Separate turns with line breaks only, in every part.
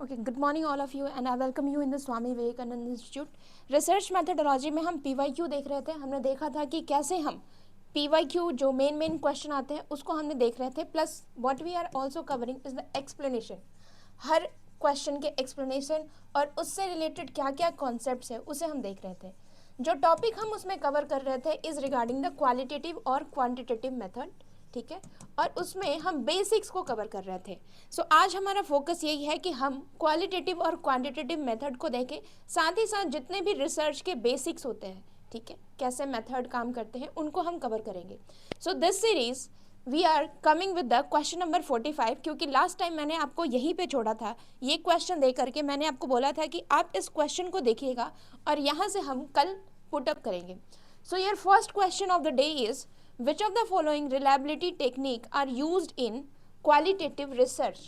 Okay, good morning all of you and I welcome you in the Swami Vivekananda Institute. Research methodology में हम PYQ देख रहे थे. हमने देखा था कि कैसे हम PYQ जो मेन क्वेश्चन आते हैं उसको हमने देख रहे थे, plus what we are also covering is the explanation. हर क्वेश्चन के एक्सप्लेनेशन और उससे रिलेटेड क्या क्या कॉन्सेप्ट्स है उसे हम देख रहे थे. जो टॉपिक हम उसमें कवर कर रहे थे इज रिगार्डिंग द क्वालिटेटिव और क्वांटिटेटिव मेथड, ठीक है, और उसमें हम बेसिक्स को कवर कर रहे थे. सो आज हमारा फोकस यही है कि हम क्वालिटेटिव और क्वांटिटेटिव मेथड को देखें, साथ ही साथ जितने भी रिसर्च के बेसिक्स होते हैं, ठीक है, कैसे मेथड काम करते हैं उनको हम कवर करेंगे. So this series we are coming with the question number 45, क्योंकि लास्ट टाइम मैंने आपको यहीं पे छोड़ा था. ये क्वेश्चन दे करके मैंने आपको बोला था कि आप इस क्वेश्चन को देखिएगा और यहाँ से हम कल पुटअप करेंगे. So your first question of the day is which of the following reliability technique are used in qualitative research.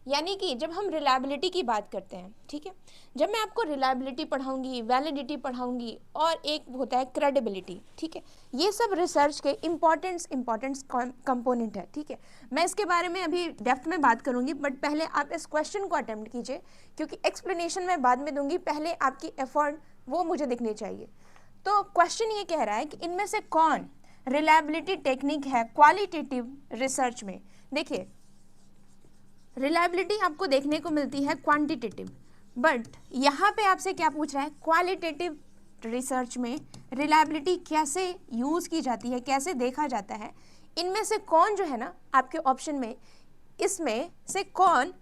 यानी कि जब हम रिलायबिलिटी की बात करते हैं, ठीक है, जब मैं आपको रिलायबिलिटी पढ़ाऊंगी, वैलिडिटी पढ़ाऊंगी और एक होता है क्रेडिबिलिटी, ठीक है, ये सब रिसर्च के इम्पॉर्टेंट कंपोनेंट है, ठीक है. मैं इसके बारे में अभी डेप्थ में बात करूंगी, बट पहले आप इस क्वेश्चन को अटेम्प्ट कीजिए, क्योंकि एक्सप्लेनेशन मैं बाद में दूंगी, पहले आपकी एफर्ट वो मुझे दिखनी चाहिए. तो क्वेश्चन ये कह रहा है कि इनमें से कौन रिलायबिलिटी टेक्निक है क्वालिटेटिव रिसर्च में. देखिए, रिलायबिलिटी आपको देखने को मिलती है क्वांटिटेटिव, बट यहाँ पे आपसे क्या पूछ रहा है, क्वालिटेटिव रिसर्च में रिलायबिलिटी कैसे यूज़ की जाती है, कैसे देखा जाता है. इनमें से कौन जो है ना आपके ऑप्शन में, इसमें से कौन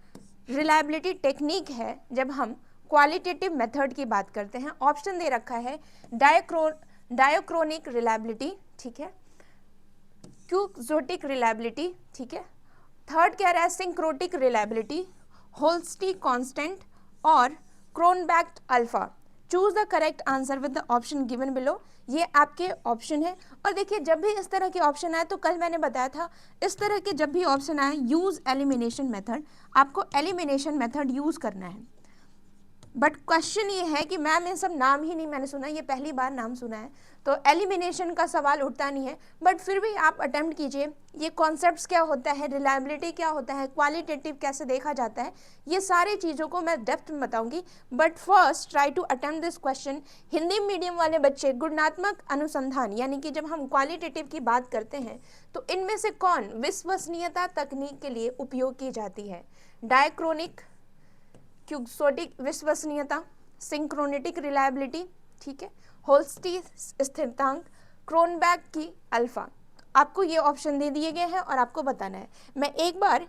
रिलायबिलिटी टेक्निक है जब हम क्वालिटेटिव मेथड की बात करते हैं. ऑप्शन दे रखा है डायोक्रोनिक रिलायबिलिटी, ठीक है, क्यूक्सोटिक रिलायबिलिटी, ठीक है, थर्ड कह रहा है सिंक्रोटिक रिलायबिलिटी, होल्स्टी कांस्टेंट और Cronbach alpha. Choose the correct answer with the option given below. ये आपके ऑप्शन है. और देखिए, जब भी इस तरह के ऑप्शन आए, तो कल मैंने बताया था इस तरह के जब भी ऑप्शन आए यूज एलिमिनेशन मेथड, आपको एलिमिनेशन मेथड यूज करना है. बट क्वेश्चन ये है कि मैम ये सब नाम ही नहीं मैंने सुना, ये पहली बार नाम सुना है, तो एलिमिनेशन का सवाल उठता नहीं है. बट फिर भी आप अटेम्प्ट कीजिए. ये कॉन्सेप्ट्स क्या होता है, रिलायबिलिटी क्या होता है, क्वालिटेटिव कैसे देखा जाता है, ये सारी चीज़ों को मैं डेप्थ में बताऊंगी. But first try to attempt this question. Hindi medium वाले बच्चे, गुणात्मक अनुसंधान, यानी कि जब हम क्वालिटेटिव की बात करते हैं तो इनमें से कौन विश्वसनीयता तकनीक के लिए उपयोग की जाती है. डायक्रोनिक, क्यूक्सोटिक विश्वसनीयता, सिंक्रोनेटिक रिलायबिलिटी, ठीक है, होल्स्टी स्थिरांक, क्रोनबैक की अल्फा. आपको ये ऑप्शन दे दिए गए हैं और आपको बताना है. मैं एक बार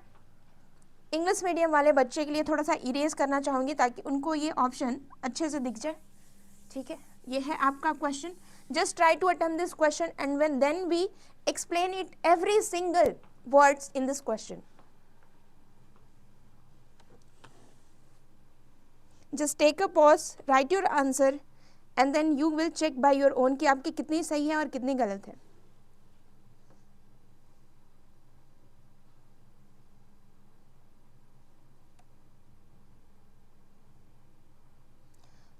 इंग्लिश मीडियम वाले बच्चे के लिए थोड़ा सा इरेज करना चाहूँगी ताकि उनको ये ऑप्शन अच्छे से दिख जाए, ठीक है. ये है आपका question. Just try to attempt this question and when then we explain it every single words in this question. Just take a pause, write your answer and then you will check by your own कि आपकी कितनी सही है और कितनी गलत है.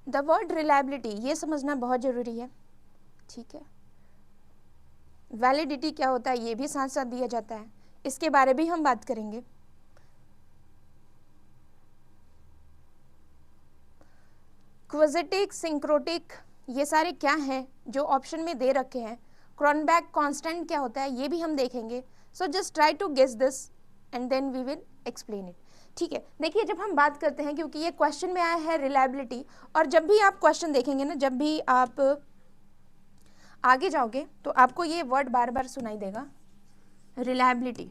The word reliability ये समझना बहुत ज़रूरी है, ठीक है. वैलिडिटी क्या होता है ये भी साथ साथ दिया जाता है, इसके बारे में भी हम बात करेंगे. क्विजिटिक, सिंक्रोटिक, ये सारे क्या हैं जो ऑप्शन में दे रखे हैं. क्रोनबैक कांस्टेंट क्या होता है ये भी हम देखेंगे. So just try to guess this and then we will explain it, ठीक है. देखिए, जब हम बात करते हैं, क्योंकि ये क्वेश्चन में आया है रिलायबिलिटी, और जब भी आप क्वेश्चन देखेंगे ना, जब भी आप आगे जाओगे तो आपको ये वर्ड बार बार सुनाई देगा, रिलायबिलिटी.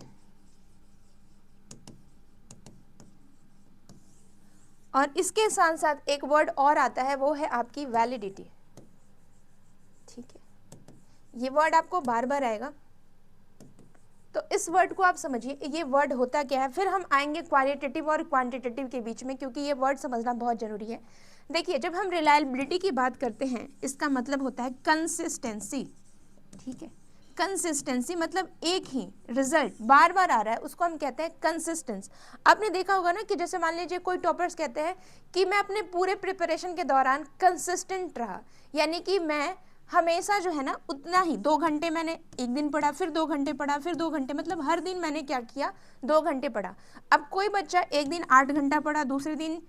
और इसके साथ साथ एक वर्ड और आता है, वो है आपकी वैलिडिटी, ठीक है. ये वर्ड आपको बार बार आएगा, तो इस वर्ड को आप समझिए ये वर्ड होता क्या है. फिर हम आएंगे क्वालिटेटिव और क्वांटिटेटिव के बीच में, क्योंकि ये वर्ड समझना बहुत ज़रूरी है. देखिए, जब हम रिलायबिलिटी की बात करते हैं इसका मतलब होता है कंसिस्टेंसी, ठीक है. कंसिस्टेंसी मतलब एक ही रिजल्ट बार बार आ रहा है, उसको हम कहते हैं कंसिस्टेंस. आपने देखा होगा ना कि जैसे मान लीजिए कोई टॉपर्स कहते हैं कि मैं अपने पूरे प्रिपरेशन के दौरान कंसिस्टेंट रहा, यानी कि मैं हमेशा जो है ना उतना ही 2 घंटे मैंने एक दिन पढ़ा, फिर 2 घंटे पढ़ा, फिर 2 घंटे, मतलब हर दिन मैंने क्या किया 2 घंटे पढ़ा. अब कोई बच्चा एक दिन 8 घंटा पढ़ा, दूसरे दिन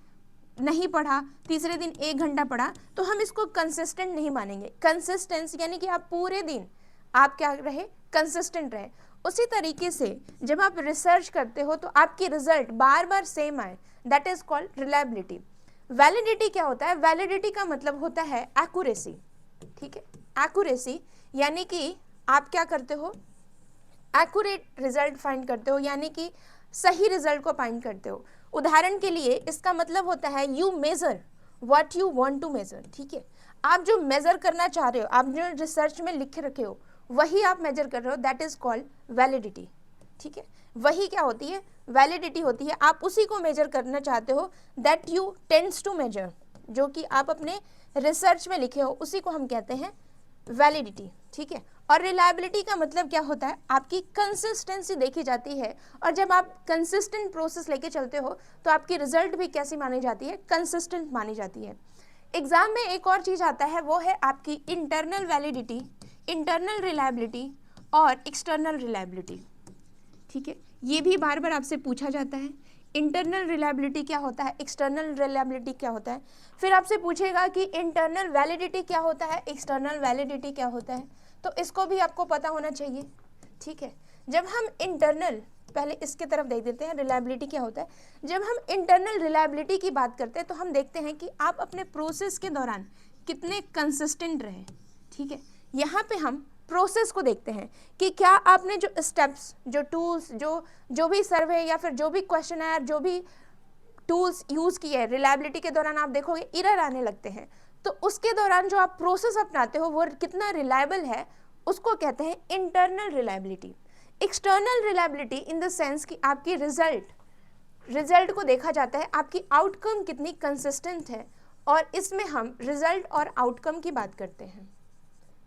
नहीं पढ़ा, तीसरे दिन 1 घंटा पढ़ा, तो हम इसको कंसिस्टेंट नहीं मानेंगे। कंसिस्टेंस यानी कि आप पूरे दिन आप क्या रहे, कंसिस्टेंट रहे। उसी तरीके से जब आप रिसर्च करते हो तो आपकी रिजल्ट बार बार सेम आए, that is called reliability. Validity क्या होता है, वैलिडिटी का मतलब होता है एक्यूरेसी, ठीक है। एक्यूरेसी यानी कि आप क्या करते हो, एक्यूरेट रिजल्ट फाइंड करते हो, यानी कि सही रिजल्ट को फाइंड करते हो। उदाहरण के लिए इसका मतलब होता है you measure what you want to measure, ठीक है। आप जो मेजर करना चाह रहे हो, आप जो रिसर्च में लिख रखे हो वही आप मेजर कर रहे हो, दैट इज कॉल्ड वैलिडिटी, ठीक है। वही क्या होती है, वैलिडिटी होती है। आप उसी को मेजर करना चाहते हो, that you tends to measure, जो कि आप अपने रिसर्च में लिखे हो उसी को हम कहते हैं वैलिडिटी, ठीक है। और रिलायबिलिटी का मतलब क्या होता है, आपकी कंसिस्टेंसी देखी जाती है, और जब आप कंसिस्टेंट प्रोसेस लेके चलते हो तो आपकी रिजल्ट भी कैसी मानी जाती है, कंसिस्टेंट मानी जाती है। एग्जाम में एक और चीज आता है, वो है आपकी इंटरनल वैलिडिटी, इंटरनल रिलायबिलिटी और एक्सटर्नल रिलायबिलिटी, ठीक है। ये भी बार बार आपसे पूछा जाता है, इंटरनल रिलायबिलिटी क्या होता है, एक्सटर्नल रिलायबिलिटी क्या होता है। फिर आपसे पूछेगा कि इंटरनल वैलिडिटी क्या होता है, एक्सटर्नल वैलिडिटी क्या होता है, तो इसको भी आपको पता होना चाहिए, ठीक है। जब हम इंटरनल, पहले इसके तरफ देख देते हैं रिलायबिलिटी क्या होता है। जब हम इंटरनल रिलायबिलिटी की बात करते हैं तो हम देखते हैं कि आप अपने प्रोसेस के दौरान कितने कंसिस्टेंट रहे, ठीक है। यहाँ पे हम प्रोसेस को देखते हैं कि क्या आपने जो स्टेप्स, जो टूल्स, जो भी सर्वे या फिर जो भी क्वेश्चनर, जो भी टूल्स यूज़ किए रिलायबिलिटी के दौरान, आप देखोगे एरर आने लगते हैं, तो उसके दौरान जो आप प्रोसेस अपनाते हो वो कितना रिलायबल है, उसको कहते हैं internal reliability. External reliability in the sense कि आपकी रिजल्ट को देखा जाता है, आपकी आउटकम कितनी कंसिस्टेंट है, और इसमें हम रिजल्ट और आउटकम की बात करते हैं,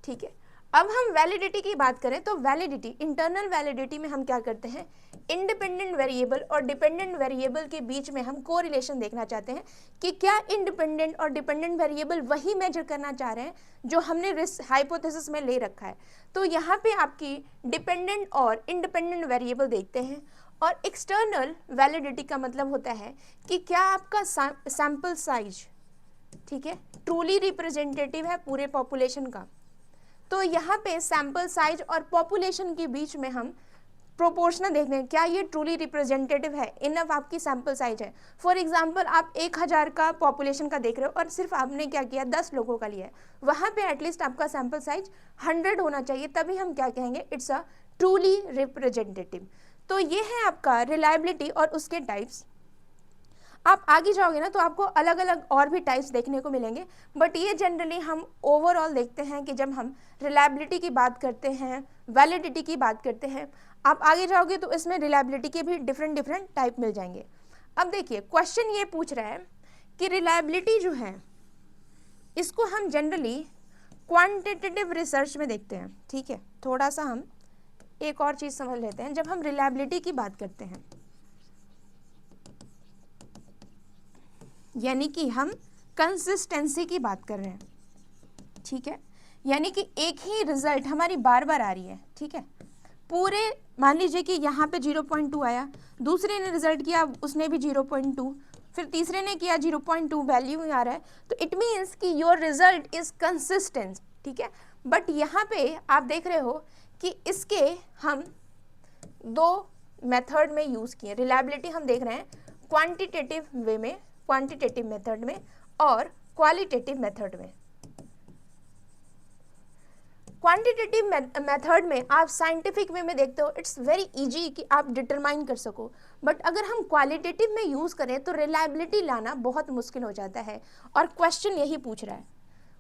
ठीक है। अब हम वैलिडिटी की बात करें तो वैलिडिटी, इंटरनल वैलिडिटी में हम क्या करते हैं, इंडिपेंडेंट वेरिएबल और डिपेंडेंट वेरिएबल के बीच में हम कोरिलेशन देखना चाहते हैं कि क्या इंडिपेंडेंट और डिपेंडेंट वेरिएबल वही मेजर करना चाह रहे हैं जो हमने हाइपोथेसिस में ले रखा है। तो यहाँ पे आपकी डिपेंडेंट और इंडिपेंडेंट वेरिएबल देखते हैं। और एक्सटर्नल वैलिडिटी का मतलब होता है कि क्या आपका सैंपल साइज, ठीक है, ट्रूली रिप्रेजेंटेटिव है पूरे पॉपुलेशन का। तो यहाँ पे सैंपल साइज और पॉपुलेशन के बीच में हम प्रोपोर्शनल देख रहे हैं, क्या ये ट्रूली रिप्रेजेंटेटिव है, इनफ आपकी सैंपल साइज है। फॉर एग्जांपल आप 1000 का पॉपुलेशन का देख रहे हो और सिर्फ आपने क्या किया 10 लोगों का लिया है, वहाँ पे एटलीस्ट आपका सैंपल साइज 100 होना चाहिए, तभी हम क्या कहेंगे, इट्स अ ट्रूली रिप्रेजेंटेटिव। तो ये है आपका रिलायबिलिटी और उसके टाइप्स। आप आगे जाओगे ना तो आपको अलग अलग और भी टाइप्स देखने को मिलेंगे, बट ये जनरली हम ओवरऑल देखते हैं कि जब हम रिलायबिलिटी की बात करते हैं, वैलिडिटी की बात करते हैं, आप आगे जाओगे तो इसमें रिलायबिलिटी के भी डिफरेंट टाइप मिल जाएंगे। अब देखिए क्वेश्चन ये पूछ रहा है कि रिलायबिलिटी जो है इसको हम जनरली क्वांटिटेटिव रिसर्च में देखते हैं, ठीक है। थोड़ा सा हम एक और चीज़ समझ लेते हैं, जब हम रिलायबिलिटी की बात करते हैं यानी कि हम कंसिस्टेंसी की बात कर रहे हैं, ठीक है। यानी कि एक ही रिजल्ट हमारी बार बार आ रही है, ठीक है। पूरे मान लीजिए कि यहाँ पे 0.2 आया, दूसरे ने रिजल्ट किया उसने भी 0.2, फिर तीसरे ने किया 0.2, वैल्यू आ रहा है, तो इट मीन्स कि योर रिजल्ट इज कंसिस्टेंट, ठीक है। बट यहाँ पे आप देख रहे हो कि इसके हम 2 मेथड में यूज़ किए। रिलायबिलिटी हम देख रहे हैं क्वांटिटेटिव वे में, क्वांटिटेटिव मेथड में और क्वालिटेटिव मेथड में। क्वांटिटेटिव मेथड में आप साइंटिफिक वे में देखते हो, इट्स वेरी इजी कि आप डिटरमाइन कर सको, बट अगर हम क्वालिटेटिव में यूज़ करें तो रिलायबिलिटी लाना बहुत मुश्किल हो जाता है, और क्वेश्चन यही पूछ रहा है।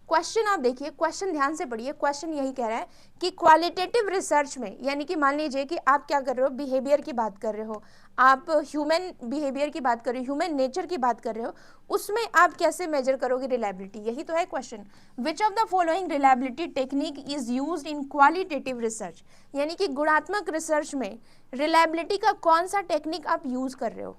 क्वेश्चन आप देखिए, क्वेश्चन ध्यान से पढ़िए, क्वेश्चन यही कह रहा है कि क्वालिटेटिव रिसर्च में, यानी कि मान लीजिए कि आप क्या कर रहे हो, बिहेवियर की बात कर रहे हो, आप ह्यूमन बिहेवियर की बात कर रहे हो, ह्यूमन नेचर की बात कर रहे हो, उसमें आप कैसे मेजर करोगे रिलायबिलिटी, यही तो है question. Which of the following reliability technique is used in qualitative research, यानी कि गुणात्मक रिसर्च में रिलायबिलिटी का कौन सा टेक्निक आप यूज कर रहे हो,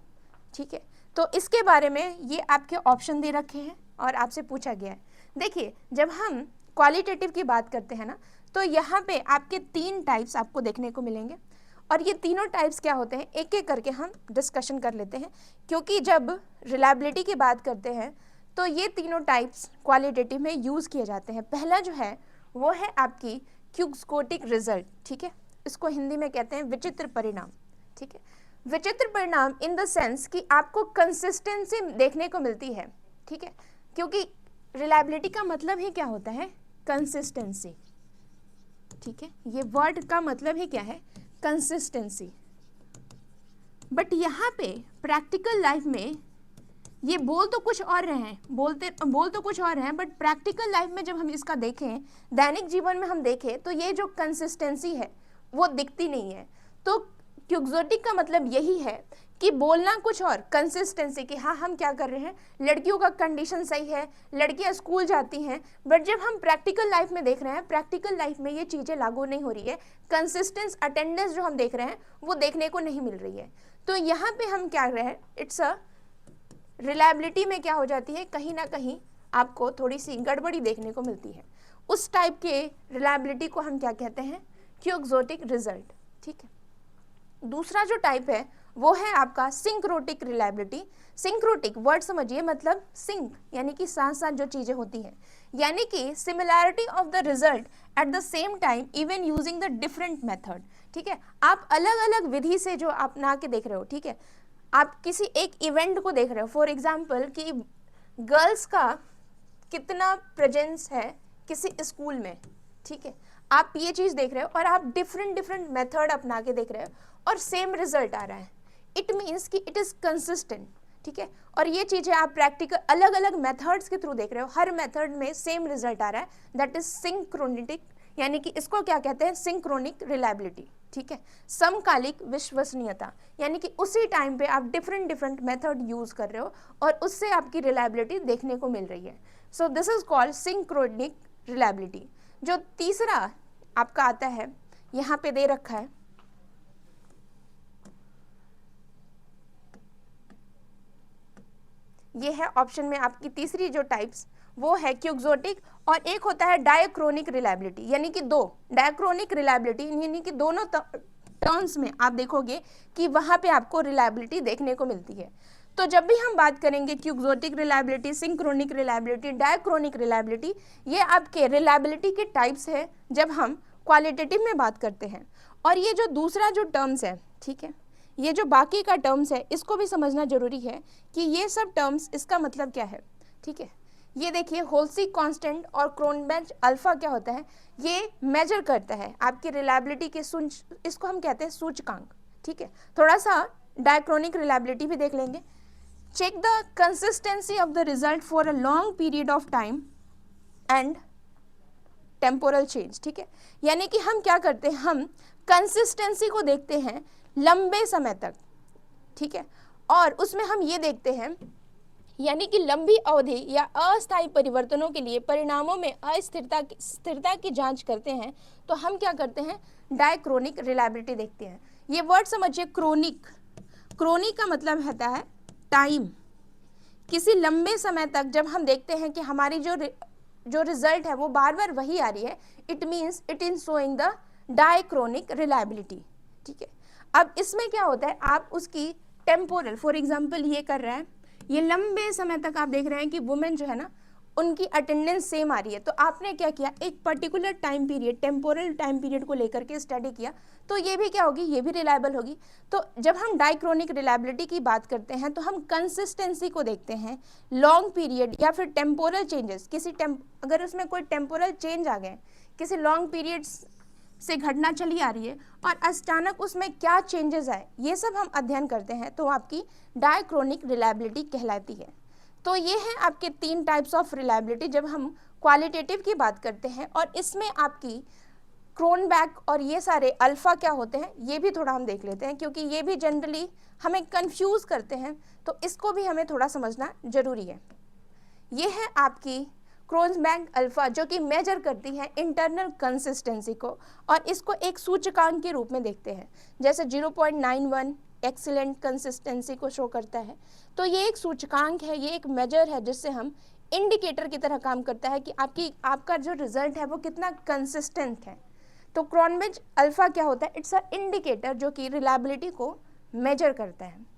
ठीक है। तो इसके बारे में ये आपके ऑप्शन दे रखे हैं और आपसे पूछा गया है। देखिए जब हम क्वालिटेटिव की बात करते हैं ना, तो यहाँ पे आपके 3 टाइप्स आपको देखने को मिलेंगे, और ये तीनों टाइप्स क्या होते हैं एक एक करके हम डिस्कशन कर लेते हैं, क्योंकि जब रिलायबिलिटी की बात करते हैं तो ये तीनों टाइप्स क्वालिटेटिव में यूज़ किए जाते हैं। पहला जो है वो है आपकी क्यूस्कोटिक रिजल्ट, ठीक है, इसको हिंदी में कहते हैं विचित्र परिणाम, ठीक है। विचित्र परिणाम इन द सेंस कि आपको कंसिस्टेंसी देखने को मिलती है, ठीक है, क्योंकि रिलायबिलिटी का मतलब ही क्या होता है, कंसिस्टेंसी, ठीक है, ये वर्ड का मतलब ही क्या है, कंसिस्टेंसी। बट यहाँ पे प्रैक्टिकल लाइफ में ये बोल तो कुछ और रहे हैं, बोल तो कुछ और रहे हैं, बट प्रैक्टिकल लाइफ में जब हम इसका देखें, दैनिक जीवन में हम देखें, तो ये जो कंसिस्टेंसी है वो दिखती नहीं है। तो क्यूक्सोटिक का मतलब यही है कि बोलना कुछ और, कंसिस्टेंसी कि हाँ हम क्या कर रहे हैं, लड़कियों का कंडीशन सही है, लड़कियां स्कूल जाती हैं, बट जब हम प्रैक्टिकल लाइफ में देख रहे हैं, प्रैक्टिकल लाइफ में ये चीज़ें लागू नहीं हो रही है, कंसिस्टेंस अटेंडेंस जो हम देख रहे हैं वो देखने को नहीं मिल रही है। तो यहाँ पे हम क्या कर रहे हैं, इट्स अ रिलायबिलिटी में क्या हो जाती है, कहीं ना कहीं आपको थोड़ी सी गड़बड़ी देखने को मिलती है। उस टाइप के रिलायबिलिटी को हम क्या कहते हैं, क्यूक्सोटिक रिजल्ट, ठीक है। दूसरा जो टाइप है वो है आपका सिंक्रोटिक रिलायबिलिटी। सिंक्रोटिक वर्ड समझिए, मतलब सिंक यानी कि साथ साथ जो चीज़ें होती हैं, यानी कि similarity of the result at the same time even using the different method, ठीक है। आप अलग अलग विधि से जो अपना के देख रहे हो, ठीक है, आप किसी एक इवेंट को देख रहे हो, फॉर एग्जाम्पल कि गर्ल्स का कितना प्रेजेंस है किसी स्कूल में, ठीक है, आप ये चीज़ देख रहे हो और आप डिफरेंट मेथड अपना के देख रहे हो और सेम रिजल्ट आ रहा है, इट मीन्स कि इट इज़ कंसिस्टेंट, ठीक है। और ये चीज़ें आप प्रैक्टिकल अलग अलग मेथड्स के थ्रू देख रहे हो, हर मेथड में सेम रिजल्ट आ रहा है, दैट इज सिंक्रोनिटिक, यानी कि इसको क्या कहते हैं, सिंक्रोनिक रिलायबिलिटी, ठीक है। समकालिक विश्वसनीयता, यानी कि उसी टाइम पे आप डिफरेंट मेथड यूज कर रहे हो और उससे आपकी रिलायबिलिटी देखने को मिल रही है। So this is called synchronic reliability. जो तीसरा आपका आता है, यहाँ पे दे रखा है, ये है ऑप्शन में आपकी तीसरी जो टाइप्स, वो है क्यूक्सोटिक, और एक होता है डायक्रोनिक रिलायबिलिटी, यानी कि दो डायक्रोनिक रिलायबिलिटी, यानी कि दोनों टर्म्स में आप देखोगे कि वहाँ पे आपको रिलायबिलिटी देखने को मिलती है। तो जब भी हम बात करेंगे quixotic reliability, synchronic reliability, diachronic reliability, ये आपके रिलायबिलिटी के टाइप्स है जब हम क्वालिटेटिव में बात करते हैं। और ये जो दूसरा जो टर्म्स है, ठीक है, ये जो बाकी का टर्म्स है, इसको भी समझना जरूरी है कि ये सब टर्म्स इसका मतलब क्या है, ठीक है। ये देखिए होल्सी कांस्टेंट और क्रोनबेंच अल्फा क्या होता है, ये मेजर करता है आपकी रिलायबिलिटी के इसको हम कहते हैं सूचकांक, ठीक है। थोड़ा सा डायक्रोनिक रिलायबिलिटी भी देख लेंगे। Check the consistency of the result for a long period of time and temporal change, ठीक है। यानी कि हम क्या करते हैं, हम कंसिस्टेंसी को देखते हैं लंबे समय तक, ठीक है, और उसमें हम ये देखते हैं, यानी कि लंबी अवधि या अस्थायी परिवर्तनों के लिए परिणामों में स्थिरता की जांच करते हैं, तो हम क्या करते हैं, डायक्रोनिक रिलायबिलिटी देखते हैं। ये वर्ड समझिए, क्रोनिक, क्रोनिक का मतलब होता है टाइम, किसी लंबे समय तक जब हम देखते हैं कि हमारी जो रिजल्ट है वो बार बार वही आ रही है, it means it is showing the diachronic reliability, ठीक है। अब इसमें क्या होता है, आप उसकी टेम्पोरल, फॉर एग्जाम्पल ये कर रहा है, ये लंबे समय तक आप देख रहे हैं कि वुमेन जो है ना, उनकी अटेंडेंस सेम आ रही है, तो आपने क्या किया, एक particular time period, temporal time period को लेकर के स्टडी किया, तो ये भी क्या होगी, ये भी रिलायबल होगी। तो जब हम डायक्रोनिक रिलायबिलिटी की बात करते हैं तो हम कंसिस्टेंसी को देखते हैं, लॉन्ग पीरियड या फिर टेम्पोरल चेंजेस, अगर उसमें कोई टेम्पोरल चेंज आ गए, किसी लॉन्ग पीरियड से घटना चली आ रही है और अचानक उसमें क्या चेंजेस आए, ये सब हम अध्ययन करते हैं, तो आपकी डायक्रोनिक रिलायबिलिटी कहलाती है। तो ये है आपके तीन टाइप्स ऑफ रिलायबिलिटी जब हम क्वालिटेटिव की बात करते हैं। और इसमें आपकी क्रोनबेक और ये सारे अल्फ़ा क्या होते हैं, ये भी थोड़ा हम देख लेते हैं, क्योंकि ये भी जनरली हमें कंफ्यूज करते हैं, तो इसको भी हमें थोड़ा समझना जरूरी है। ये है आपकी क्रोनबेक अल्फ़ा, जो कि मेजर करती है इंटरनल कंसिस्टेंसी को, और इसको एक सूचकांक के रूप में देखते हैं, जैसे 0.91 एक्सीलेंट कंसिस्टेंसी को शो करता है। तो ये एक सूचकांक है, ये एक मेजर है जिससे हम इंडिकेटर की तरह काम करता है कि आपका जो रिजल्ट है वो कितना कंसिस्टेंट है। तो क्रॉनबेच अल्फा क्या होता है, इट्स अ इंडिकेटर जो कि रिलायबिलिटी को मेजर करता है।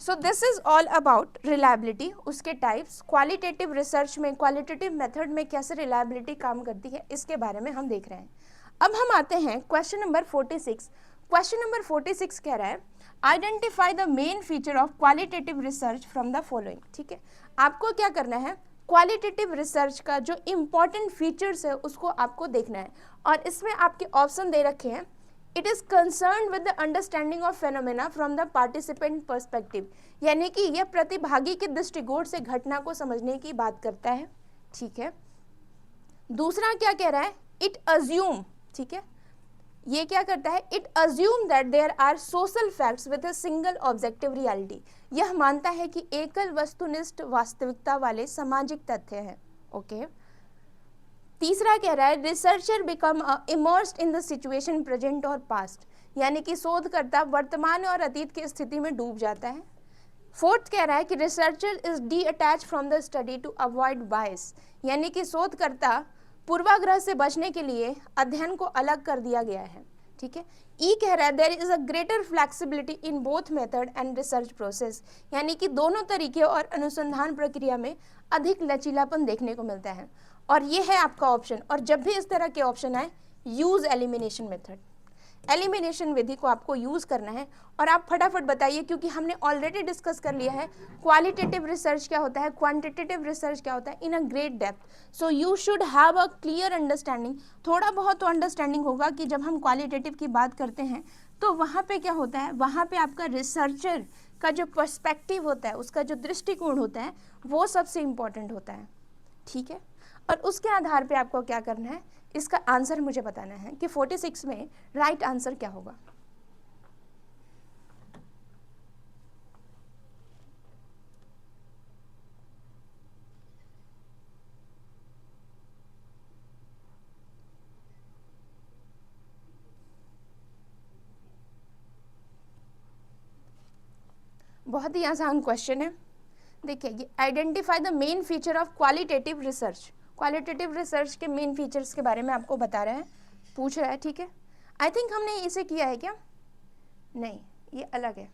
So this is all about reliability, उसके टाइप्स, क्वालिटेटिव रिसर्च में, क्वालिटेटिव मेथड में कैसे रिलायबिलिटी काम करती है, इसके बारे में हम देख रहे हैं। अब हम आते हैं क्वेश्चन नंबर 46। क्वेश्चन नंबर 46 कह रहा है identify the main feature of qualitative research from the following. ठीक है, आपको क्या करना है, क्वालिटेटिव रिसर्च का जो इम्पॉर्टेंट फीचर्स है उसको आपको देखना है, और इसमें आपके ऑप्शन दे रखे हैं। It is concern with the understanding of phenomena from the participant perspective, यानी कि यह प्रतिभागी के दृष्टिकोण से घटना को समझने की बात करता है। ठीक है, दूसरा क्या कह रहा है, इट अज्यूम, ठीक है, ये क्या करता है, it assume that there are social facts with a single objective reality, यह मानता है कि एकल वस्तुनिष्ठ वास्तविकता वाले सामाजिक तथ्य हैं। ओके, तीसरा कह रहा है researcher become immersed in the situation present और पास्ट, यानी कि शोधकर्ता वर्तमान और अतीत की स्थिति में डूब जाता है। फोर्थ कह रहा है कि researcher is detach from the study to avoid bias, यानी कि शोधकर्ता पूर्वाग्रह से बचने के लिए अध्ययन को अलग कर दिया गया है। ठीक है, ई कह रहा है there is a greater flexibility in both method and research process, यानी कि दोनों तरीके और अनुसंधान प्रक्रिया में अधिक लचीलापन देखने को मिलता है। और ये है आपका ऑप्शन, और जब भी इस तरह के ऑप्शन आए यूज एलिमिनेशन मेथड, एलिमिनेशन विधि को आपको यूज करना है। और आप फटाफट बताइए, क्योंकि हमने ऑलरेडी डिस्कस कर लिया है क्वालिटेटिव रिसर्च क्या होता है, क्वांटिटेटिव रिसर्च क्या होता है in a great depth. So you should have a clear understanding, थोड़ा बहुत तो अंडरस्टैंडिंग होगा कि जब हम क्वालिटेटिव की बात करते हैं तो वहाँ पे क्या होता है, वहाँ पे आपका रिसर्चर का जो पर्सपेक्टिव होता है, उसका जो दृष्टिकोण होता है, वो सबसे इम्पॉर्टेंट होता है। ठीक है, और उसके आधार पे आपको क्या करना है, इसका आंसर मुझे बताना है कि 46 में राइट आंसर क्या होगा। बहुत ही आसान क्वेश्चन है। देखिए, ये identify the main feature of qualitative research, qualitative research के मेन फीचर्स के बारे में आपको बता रहा है, पूछ रहा है। ठीक है, आई थिंक हमने इसे किया है क्या, नहीं, ये अलग है,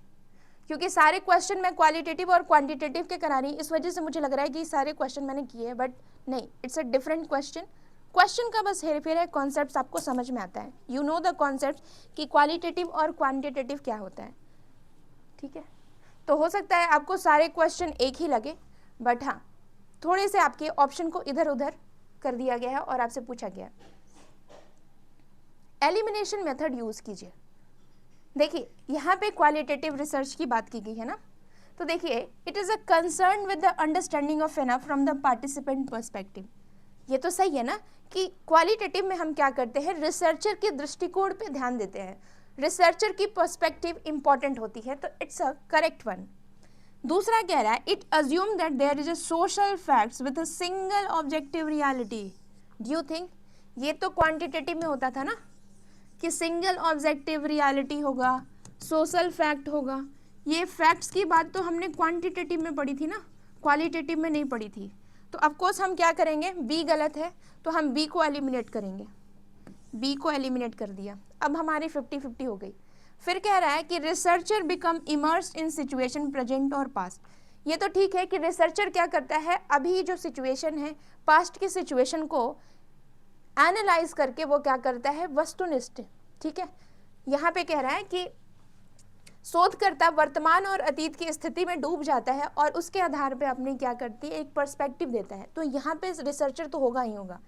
क्योंकि सारे क्वेश्चन मैं क्वालिटेटिव और क्वांटिटेटिव के करा रही, इस वजह से मुझे लग रहा है कि सारे क्वेश्चन मैंने किए हैं, बट नहीं, it's a different question. Question का बस हेर फेर है, कॉन्सेप्ट आपको समझ में आता है, यू नो द कॉन्सेप्ट कि क्वालिटेटिव और क्वांटिटेटिव क्या होता है। ठीक है, तो हो सकता है आपको सारे क्वेश्चन एक ही लगे, बट हाँ, थोड़े से आपके ऑप्शन को इधर उधर कर दिया गया है और आपसे पूछा गया। एलिमिनेशन मेथड यूज कीजिए। देखिए, यहाँ पे क्वालिटेटिव रिसर्च की बात की गई है ना, तो देखिए it is a concern with the understanding of phenomena from the participant perspective. ये तो सही है ना कि क्वालिटेटिव में हम क्या करते हैं, रिसर्चर के दृष्टिकोण पे ध्यान देते हैं, रिसर्चर की पर्सपेक्टिव इंपॉर्टेंट होती है, तो इट्स अ करेक्ट वन। दूसरा कह रहा है it assume that there is a social facts with a single objective reality. Do you think, ये तो क्वांटिटेटिव में होता था ना कि सिंगल ऑब्जेक्टिव रियलिटी होगा, सोशल फैक्ट होगा, ये फैक्ट्स की बात तो हमने क्वांटिटेटिव में पढ़ी थी ना, क्वालिटेटिव में नहीं पढ़ी थी। तो ऑफकोर्स हम क्या करेंगे, बी गलत है तो हम बी को एलिमिनेट करेंगे, बी को एलिमिनेट कर दिया, अब हमारी 50-50 हो गई। फिर कह रहा है कि researcher become immersed in situation present और पास्ट। ये तो ठीक है कि रिसर्चर क्या करता है, अभी जो सिचुएशन है, पास्ट की सिचुएशन को एनालाइज करके वो क्या करता है, वस्तुनिष्ठ। ठीक है, यहाँ पे कह रहा है कि शोधकर्ता वर्तमान और अतीत की स्थिति में डूब जाता है और उसके आधार पे अपनी क्या करती है, एक पर्सपेक्टिव देता है। तो यहाँ पे रिसर्चर तो होगा ही होगा।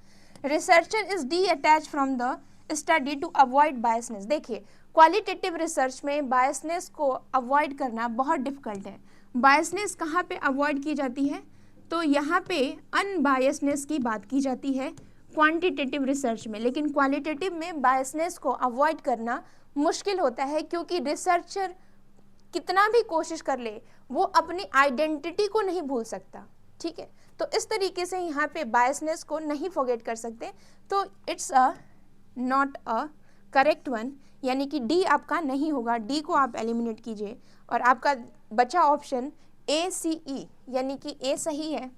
Researcher is detach from the study to avoid biasness. देखिए, क्वालिटेटिव रिसर्च में बायसनेस को अवॉइड करना बहुत डिफिकल्ट है। बायसनेस कहाँ पे अवॉइड की जाती है, तो यहाँ पे अनबायसनेस की बात की जाती है क्वांटिटेटिव रिसर्च में, लेकिन क्वालिटेटिव में बायसनेस को अवॉइड करना मुश्किल होता है, क्योंकि रिसर्चर कितना भी कोशिश कर ले वो अपनी आइडेंटिटी को नहीं भूल सकता। ठीक है, तो इस तरीके से यहाँ पे बायसनेस को नहीं फॉरगेट कर सकते, तो it's a not a correct one, यानी कि डी आपका नहीं होगा, डी को आप एलिमिनेट कीजिए और आपका बचा ऑप्शन ए सी ई, यानी कि ए सही है,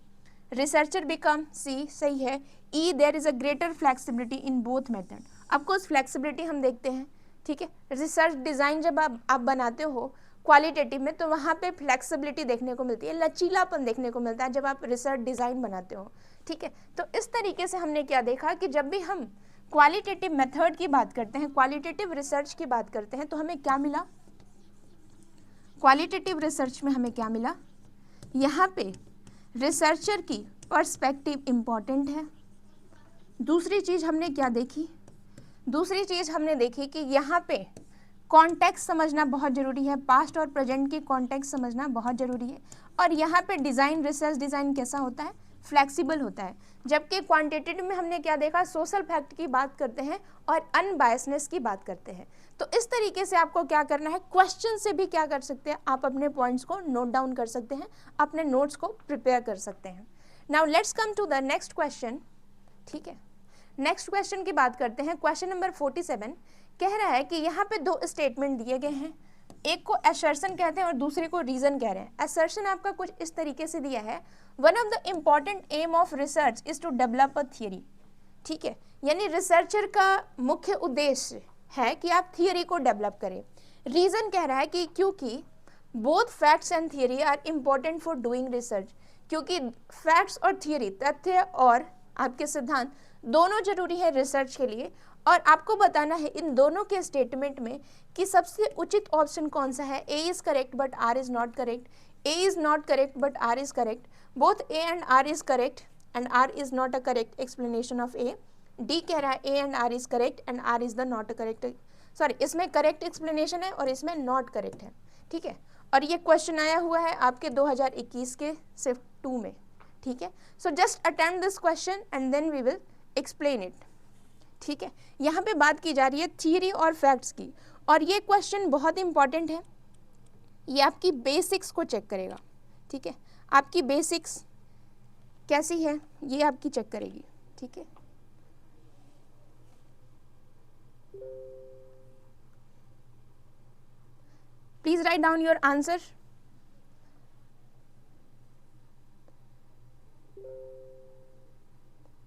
रिसर्चर बिकम सी सही है, ई there is a greater flexibility in both method. Of course flexibility हम देखते हैं, ठीक है। रिसर्च डिज़ाइन जब आप बनाते हो क्वालिटेटिव में, तो वहाँ पे फ्लेक्सिबिलिटी देखने को मिलती है, लचीलापन देखने को मिलता है जब आप रिसर्च डिज़ाइन बनाते हो, ठीक है। तो इस तरीके से हमने क्या देखा कि जब भी हम क्वालिटेटिव मेथड की बात करते हैं, क्वालिटेटिव रिसर्च की बात करते हैं, तो हमें क्या मिला, क्वालिटेटिव रिसर्च में हमें क्या मिला, यहाँ पे रिसर्चर की पर्सपेक्टिव इम्पॉर्टेंट है। दूसरी चीज़ हमने क्या देखी, दूसरी चीज़ हमने देखी कि यहाँ पे कॉन्टेक्स्ट समझना बहुत ज़रूरी है, पास्ट और प्रेजेंट की कॉन्टेक्स्ट समझना बहुत ज़रूरी है। और यहाँ पे डिज़ाइन, रिसर्च डिज़ाइन कैसा होता है, फ्लेक्सिबल होता है। जबकि क्वांटिटेटिव में हमने क्या देखा, सोशल फैक्ट की बात करते हैं और अनबायसनेस की बात करते हैं। तो इस तरीके से आपको क्या करना है, क्वेश्चन से भी क्या कर सकते हैं, आप अपने पॉइंट्स को नोट डाउन कर सकते हैं, अपने नोट्स को प्रिपेयर कर सकते हैं। Now let's come to the next question, ठीक है। नेक्स्ट क्वेश्चन की बात करते हैं। क्वेश्चन नंबर 47 कह रहा है कि यहाँ पे दो स्टेटमेंट दिए गए हैं, एक को असर्शन कहते हैं और दूसरे को रीजन कह रहे हैं। असर्शन आपका कुछ इस तरीके से दिया है, one of the important aim of research is to develop a theory, ठीक है। यानी रिसर्चर का मुख्य उद्देश्य है कि आप थियरी को डेवलप करें। रीजन कह रहा है कि क्योंकि both facts and theory are important for doing research, क्योंकि फैक्ट्स और थियरी, तथ्य और आपके सिद्धांत दोनों जरूरी है रिसर्च के लिए। और आपको बताना है इन दोनों के स्टेटमेंट में कि सबसे उचित ऑप्शन कौन सा है। A is correct but R is not correct, A is not correct but R is correct, both A and R is correct and R is not a correct explanation of A. D कह रहा है A and R is correct and R is the not a correct, sorry इसमें correct explanation है और इसमें not correct है, ठीक है। और ये क्वेश्चन आया हुआ है आपके 2021 के सिर्फ 2 में, ठीक है। So just attempt this question and then we will explain it, ठीक है। यहाँ पे बात की जा रही है थियरी और फैक्ट्स की, और ये क्वेश्चन बहुत इंपॉर्टेंट है, ये आपकी बेसिक्स को चेक करेगा, ठीक है। आपकी बेसिक्स कैसी है ये आपकी चेक करेगी, ठीक है। Please write down your answer.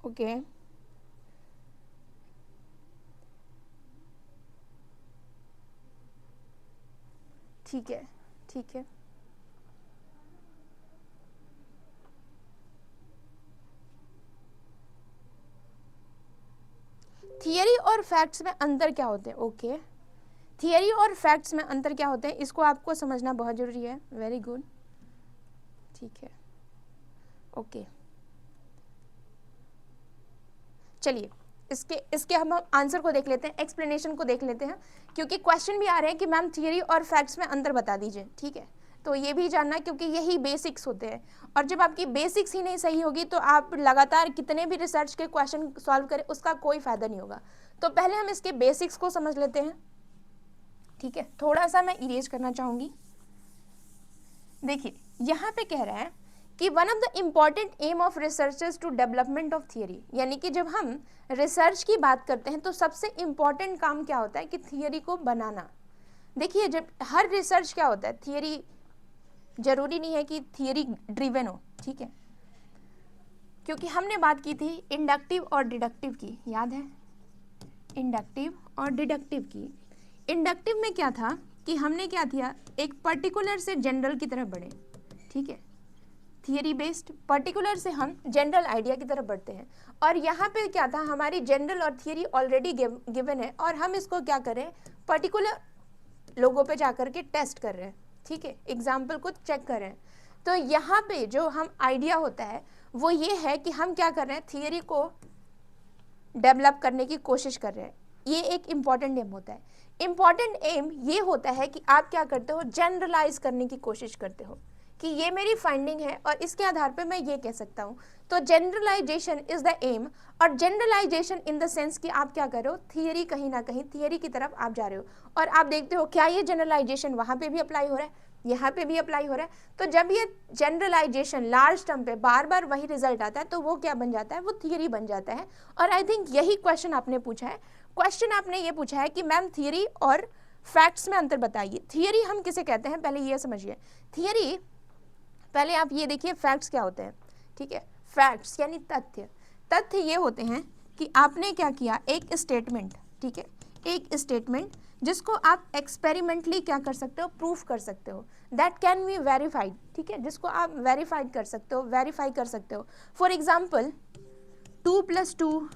Okay, ठीक है, ठीक है। थियरी और फैक्ट्स में अंतर क्या होते हैं, ओके। थियरी और फैक्ट्स में अंतर क्या होते हैं, इसको आपको समझना बहुत जरूरी है। वेरी गुड, ठीक है, ओके। चलिए इसके हम आंसर को देख लेते हैं, एक्सप्लेनेशन को देख लेते हैं, क्योंकि क्वेश्चन भी आ रहे हैं कि मैम थियरी और फैक्ट्स में अंतर बता दीजिए, ठीक है। तो ये भी जानना, क्योंकि यही बेसिक्स होते हैं, और जब आपकी बेसिक्स ही नहीं सही होगी तो आप लगातार कितने भी रिसर्च के क्वेश्चन सॉल्व करें उसका कोई फायदा नहीं होगा। तो पहले हम इसके बेसिक्स को समझ लेते हैं, ठीक है। थोड़ा सा मैं इरेज करना चाहूँगी। देखिए यहाँ पे कह रहा है कि one of the important aim of researchers to development of theory, यानी कि जब हम रिसर्च की बात करते हैं तो सबसे इम्पॉर्टेंट काम क्या होता है कि थियरी को बनाना। देखिए जब हर रिसर्च क्या होता है, थियरी जरूरी नहीं है कि थियरी ड्रिवन हो, ठीक है, क्योंकि हमने बात की थी इंडक्टिव और डिडक्टिव की, याद है, इंडक्टिव और डिडक्टिव की। इंडक्टिव में क्या था कि हमने क्या किया, एक पर्टिकुलर से जनरल की तरफ बढ़े, ठीक है, थियरी बेस्ड, पर्टिकुलर से हम जनरल आइडिया की तरफ बढ़ते हैं। और यहाँ पे क्या था, हमारी जनरल और थियरी ऑलरेडी गिवन है और हम इसको क्या करें, पर्टिकुलर लोगों पे जाकर के टेस्ट कर रहे हैं, ठीक है, एग्जाम्पल को चेक कर रहे हैं। तो यहाँ पे जो हम आइडिया होता है वो ये है कि हम क्या कर रहे हैं, थियरी को डेवलप करने की कोशिश कर रहे हैं। ये एक इम्पॉर्टेंट एम होता है। इम्पॉर्टेंट एम ये होता है कि आप क्या करते हो, जनरलाइज करने की कोशिश करते हो कि ये मेरी फाइंडिंग है और इसके आधार पे मैं ये कह सकता हूँ। तो जनरलाइजेशन इज द एम, और जनरलाइजेशन इन द सेंस कि आप क्या कर रहे हो, थियरी कहीं ना कहीं थियरी की तरफ आप जा रहे हो और आप देखते हो क्या ये जनरलाइजेशन वहाँ पे भी अप्लाई हो रहा है, यहाँ पे भी अप्लाई हो रहा है। तो जब ये जनरलाइजेशन लार्ज टर्म पे बार बार वही रिजल्ट आता है तो वो क्या बन जाता है, वो थियरी बन जाता है। और आई थिंक यही क्वेश्चन आपने पूछा है। क्वेश्चन आपने ये पूछा है कि मैम थियरी और फैक्ट्स में अंतर बताइए। थियरी हम किसे कहते हैं, पहले ये समझिए। थियरी, पहले आप ये देखिए फैक्ट्स क्या होते हैं, ठीक है। फैक्ट्स यानी तथ्य। तथ्य ये होते हैं कि आपने क्या किया, एक स्टेटमेंट, ठीक है, एक स्टेटमेंट जिसको आप एक्सपेरिमेंटली क्या कर सकते हो, प्रूफ कर सकते हो, दैट कैन बी वेरीफाइड, ठीक है, जिसको आप वेरीफाइड कर सकते हो, वेरीफाई कर सकते हो। फॉर एग्जाम्पल 2+2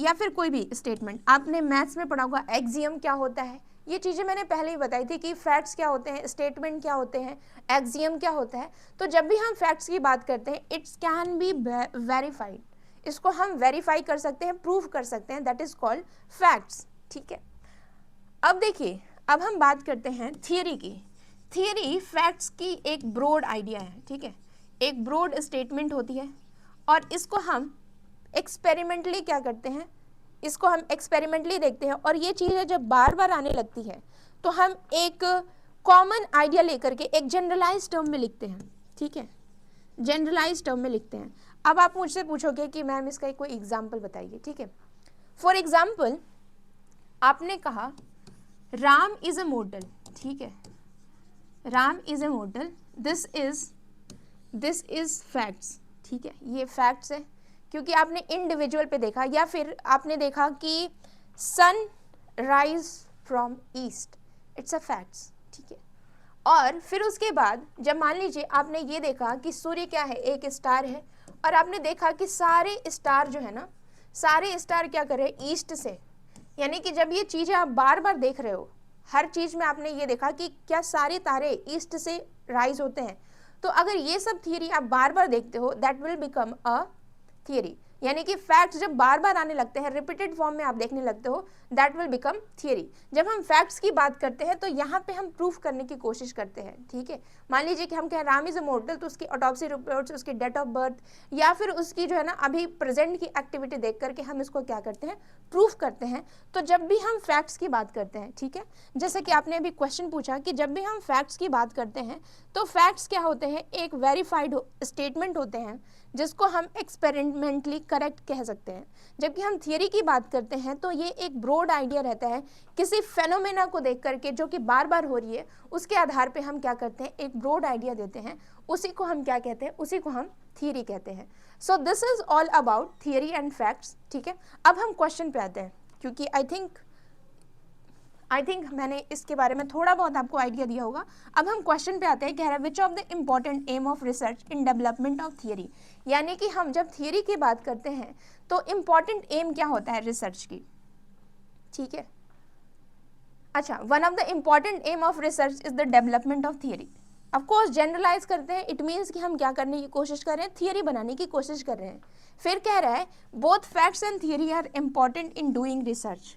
या फिर कोई भी स्टेटमेंट, आपने मैथ्स में पढ़ा होगा एक्सियम क्या होता है, ये चीज़ें मैंने पहले ही बताई थी कि फैक्ट्स क्या होते हैं, स्टेटमेंट क्या होते हैं, एक्सियम क्या होता है। तो जब भी हम फैक्ट्स की बात करते हैं इट्स कैन बी वेरीफाइड, इसको हम वेरीफाई कर सकते हैं, प्रूफ कर सकते हैं, दैट इज कॉल्ड फैक्ट्स, ठीक है। अब देखिए, अब हम बात करते हैं थियरी की। थियरी फैक्ट्स की एक ब्रॉड आइडिया है, ठीक है, एक ब्रॉड स्टेटमेंट होती है और इसको हम एक्सपेरिमेंटली क्या करते हैं, इसको हम एक्सपेरिमेंटली देखते हैं और ये चीज़ें जब बार बार आने लगती है तो हम एक कॉमन आइडिया लेकर के एक जनरलाइज टर्म में लिखते हैं, ठीक है, जनरलाइज टर्म में लिखते हैं। अब आप मुझसे पूछोगे कि मैम इसका कोई एग्जाम्पल बताइए, ठीक है। फॉर एग्जाम्पल आपने कहा राम इज अ मॉडल, ठीक है, Ram is a model, this is facts, ठीक है, ये फैक्ट्स है क्योंकि आपने इंडिविजुअल पे देखा, या फिर आपने देखा कि sun rise from east, it's a facts, ठीक है। और फिर उसके बाद जब मान लीजिए आपने ये देखा कि सूर्य क्या है, एक स्टार है, और आपने देखा कि सारे स्टार जो है ना, सारे स्टार क्या कर रहे हैं, ईस्ट से, यानी कि जब ये चीज़ें आप बार बार देख रहे हो, हर चीज़ में आपने ये देखा कि क्या सारे तारे ईस्ट से राइज होते हैं, तो अगर ये सब थियरी आप बार बार देखते हो that will become a theory, यानी कि फैक्ट्स जब बार बार आने लगते हैं, रिपीटेड फॉर्म में आप देखने लगते हो, दैट विल बिकम थियरी। जब हम फैक्ट्स की बात करते हैं तो यहाँ पे हम प्रूफ करने की कोशिश करते हैं, ठीक है। मान लीजिए कि हम कहें राम इज इमॉर्टल, तो उसकी ऑटोप्सी रिपोर्ट्स, उसकी डेट ऑफ बर्थ, या फिर उसकी जो है ना अभी प्रेजेंट की एक्टिविटी देख करके हम इसको क्या करते हैं, प्रूफ करते हैं। तो जब भी हम फैक्ट्स की बात करते हैं, ठीक है, जैसे कि आपने अभी क्वेश्चन पूछा कि जब भी हम फैक्ट्स की बात करते हैं तो फैक्ट्स क्या होते हैं, एक वेरीफाइड स्टेटमेंट होते हैं जिसको हम एक्सपेरिमेंटली करेक्ट कह सकते हैं। जबकि हम थियरी की बात करते हैं तो ये एक ब्रॉड आइडिया रहता है, किसी फेनोमेना को देख करके जो कि बार बार हो रही है, उसके आधार पे हम क्या करते हैं, एक ब्रॉड आइडिया देते हैं, उसी को हम क्या कहते हैं, उसी को हम थियरी कहते हैं। So this is all about theory and facts, ठीक है। अब हम क्वेश्चन पे आते हैं, क्योंकि आई थिंक मैंने इसके बारे में थोड़ा बहुत आपको आइडिया दिया होगा। अब हम क्वेश्चन पे आते हैं, कह रहा है which of the important aim of research in development of theory, यानी कि हम जब थियरी की बात करते हैं तो इम्पॉर्टेंट एम क्या होता है रिसर्च की, ठीक है। अच्छा, one of the important aim of research is the development of theory. Of course generalize करते हैं, इट मीन्स कि हम क्या करने की कोशिश कर रहे हैं, थियरी बनाने की कोशिश कर रहे हैं। फिर कह रहा है both facts and theory are important in doing research,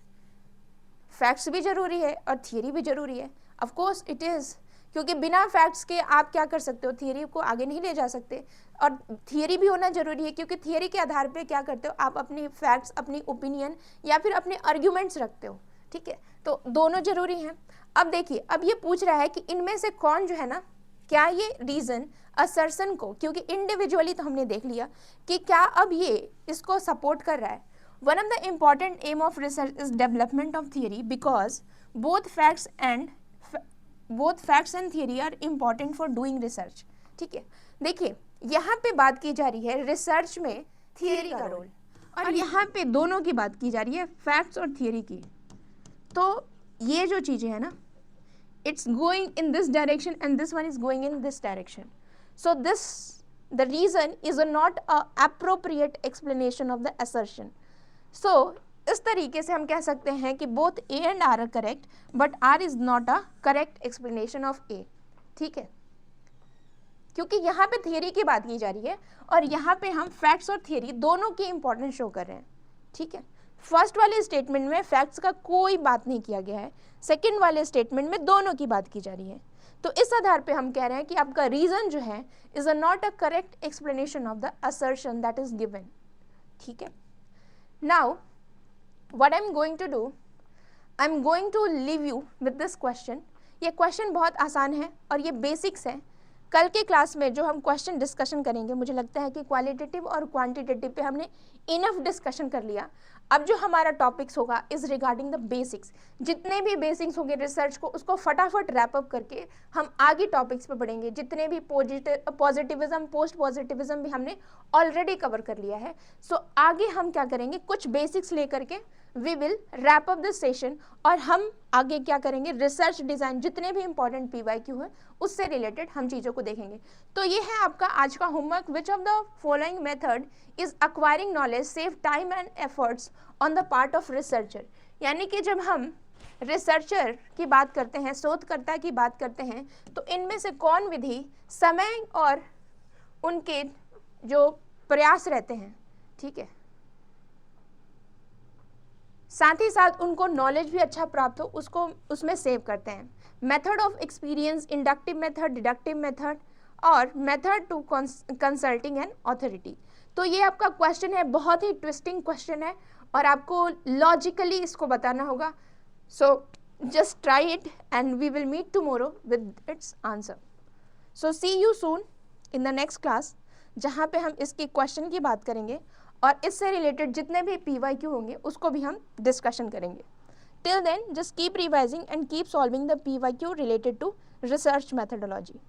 facts भी जरूरी है और थियरी भी जरूरी है। ऑफ कोर्स इट इज़, क्योंकि बिना फैक्ट्स के आप क्या कर सकते हो, थियरी को आगे नहीं ले जा सकते, और थियरी भी होना जरूरी है क्योंकि थियरी के आधार पे क्या करते हो आप, अपनी फैक्ट्स, अपनी ओपिनियन या फिर अपने आर्ग्यूमेंट्स रखते हो, ठीक है, तो दोनों जरूरी हैं। अब देखिए, अब ये पूछ रहा है कि इनमें से कौन जो है ना, क्या ये रीज़न असर्शन को, क्योंकि इंडिविजुअली तो हमने देख लिया कि क्या अब ये इसको सपोर्ट कर रहा है। One of the important aim of research is development of theory because both facts and theory are important for doing research, ठीक है। देखिए, यहाँ पे बात की जा रही है रिसर्च में थियरी का रोल, और यहाँ पे दोनों की बात की जा रही है, फैक्ट्स और थियरी की। तो ये जो चीज़ें हैं ना, it's going in this direction and this one is going in this direction. So the reason is not a appropriate explanation of the assertion. So इस तरीके से हम कह सकते हैं कि both A and R are correct but R is not a correct explanation of A, ठीक है, क्योंकि यहाँ पे थियरी की बात की जा रही है और यहाँ पे हम फैक्ट्स और थियरी दोनों की इंपॉर्टेंस शो कर रहे हैं, ठीक है। फर्स्ट वाले स्टेटमेंट में फैक्ट्स का कोई बात नहीं किया गया है, सेकेंड वाले स्टेटमेंट में दोनों की बात की जा रही है। तो इस आधार पे हम कह रहे हैं कि आपका रीजन जो है is a not a correct explanation of the assertion that is given, ठीक है। Now, what I'm going to do, I'm going to leave you with this question. ये क्वेश्चन बहुत आसान है और ये बेसिक्स है। कल के क्लास में जो हम क्वेश्चन डिस्कशन करेंगे, मुझे लगता है कि क्वालिटेटिव और क्वांटिटेटिव पे हमने इनफ डिस्कशन कर लिया। अब जो हमारा टॉपिक्स होगा इज रिगार्डिंग द बेसिक्स, जितने भी बेसिक्स होंगे रिसर्च को, उसको फटाफट रैप अप करके हम आगे टॉपिक्स पे बढ़ेंगे। जितने भी पॉजिटिविज्म, पोस्ट पॉजिटिविज्म भी हमने ऑलरेडी कवर कर लिया है। सो आगे हम क्या करेंगे, कुछ बेसिक्स लेकर के we will wrap up this session और हम आगे क्या करेंगे, रिसर्च डिज़ाइन, जितने भी इंपॉर्टेंट PYQ है उससे रिलेटेड हम चीज़ों को देखेंगे। तो ये है आपका आज का homework. Which of the following method is acquiring knowledge save time and efforts on the part of researcher. यानी कि जब हम रिसर्चर की बात करते हैं, शोधकर्ता की बात करते हैं, तो इनमें से कौन विधि समय और उनके जो प्रयास रहते हैं, ठीक है, साथ ही साथ उनको नॉलेज भी अच्छा प्राप्त हो, उसको उसमें सेव करते हैं। Method of experience, inductive method, deductive method और method to consulting and authority. तो ये आपका क्वेश्चन है, बहुत ही ट्विस्टिंग क्वेश्चन है और आपको लॉजिकली इसको बताना होगा। So just try it and we will meet tomorrow with its answer. So see you soon in the next class, जहाँ पे हम इसके क्वेश्चन की बात करेंगे और इससे रिलेटेड जितने भी PYQ होंगे उसको भी हम डिस्कशन करेंगे। Till then just keep revising and keep solving the PYQ related to research methodology.